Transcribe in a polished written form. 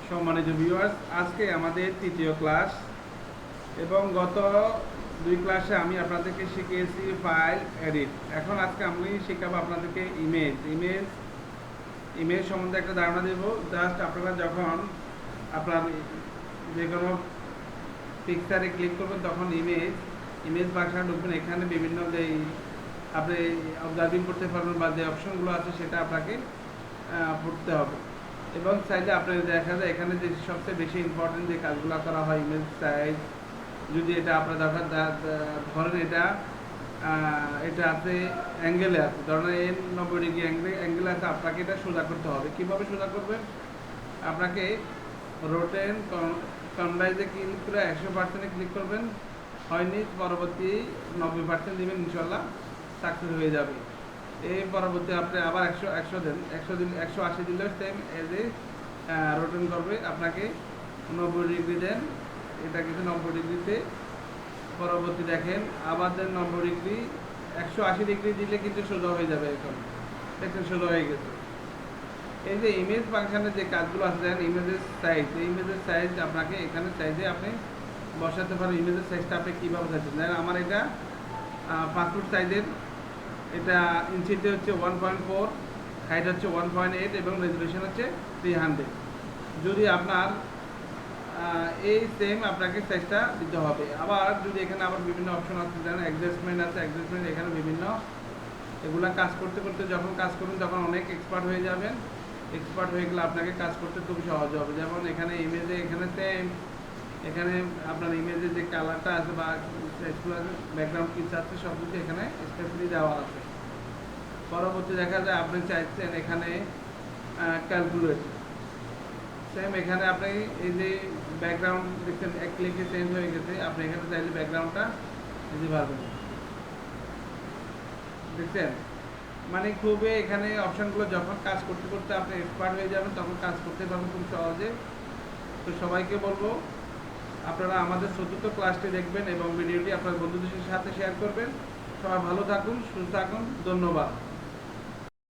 সম্মানিত ভিউয়ার্স, আজকে আমাদের তৃতীয় ক্লাস এবং গত দুই ক্লাসে আমি আপনাদেরকে শিখিয়েছি ফাইল এডিট। এখন আজকে আমি শেখাবো আপনাদেরকে ইমেজ সম্বন্ধে একটা ধারণা দেব। জাস্ট আপনারা যখন আপনার যে কোনো পিকচারে ক্লিক করবেন তখন ইমেজ বাক্সে ঢুকবেন। এখানে বিভিন্ন যে আপনি অবজার্ভিং করতে পারবেন বা যে অপশনগুলো আছে সেটা আপনাকে পড়তে হবে। এবং চাইলে আপনার দেখা যায় এখানে যে সবচেয়ে বেশি ইম্পর্টেন্ট যে কাজগুলো করা হয়, ইমেজ সাইজ, যদি এটা আপনার ধরেন এটা আছে অ্যাঙ্গেলে আছে, ধরেন এই 90 ডিগ্রি অ্যাঙ্গেলে আছে, আপনাকে এটা সোজা করতে হবে। কীভাবে সোজা করবেন? আপনাকে রোটেন কনভাইজে ক্লিক করে 100% ক্লিক করবেন, হয়নি পরবর্তী 90% দিবেন, ইনশাল্লাহ সাকসেস হয়ে যাবে। এই পরবর্তী আপনি আবার 180 দিলে সেম এজে রোটেন করবে। আপনাকে 90 ডিগ্রি দেন, এটা কিন্তু 90 ডিগ্রিতে পরবর্তী দেখেন আবার দেন 90 ডিগ্রি, 180 ডিগ্রি দিলে কিন্তু সোজা হয়ে যাবে। এখন দেখেন সোজা হয়ে গেছে। এই যে ইমেজ ফাংশনের যে কাজগুলো আছে, দেখেন ইমেজের সাইজ আপনাকে এখানে সাইজে আপনি বসাতে পারেন। ইমেজের সাইজটা আপনি কীভাবে চাইছেন, দেখেন আমার এটা পাসপোর্ট সাইজের, এটা ইঞ্চিতে হচ্ছে 1.4, হাইট হচ্ছে 1.8 এবং রেজুলেশন হচ্ছে 300। যদি আপনার এই সেম আপনাকে সাইজটা দিতে হবে। আবার যদি এখানে আবার বিভিন্ন অপশন আছে, যেমন অ্যাডজাস্টমেন্ট আছে, এখানে বিভিন্ন এগুলা কাজ করতে করতে যখন কাজ করবেন তখন অনেক এক্সপার্ট হয়ে যাবেন। এক্সপার্ট হয়ে গেলে আপনাকে কাজ করতে খুব সহজ হবে। যেমন এখানে ইমেজে এখানে আপনার ইমেজের যে কালারটা আছে বা ব্যাকগ্রাউন্ড কিছু আছে সব কিছু এখানে স্পেশালি দেওয়া আছে। পরবর্তী দেখা যায় আপনি চাইছেন এখানে ক্যালকুলেট, সেম এখানে আপনি এই যে ব্যাকগ্রাউন্ড দেখছেন এক ক্লিকে চেঞ্জ হয়ে গেছে, আপনি এখানে চাইলে ব্যাকগ্রাউন্ডটা দিতে পারবেন। দেখছেন, মানে খুবই এখানে অপশানগুলো যখন কাজ করতে করতে আপনি এক্সপার্ট হয়ে যাবেন তখন কাজ করতে পারবেন খুব সহজে। তো সবাইকে বলবো আপনারা আমাদের চতুর্থ ক্লাসটি দেখবেন এবং ভিডিওটি আপনার বন্ধুদের সাথে শেয়ার করবেন। সবাই ভালো থাকুন, সুস্থ থাকুন, ধন্যবাদ।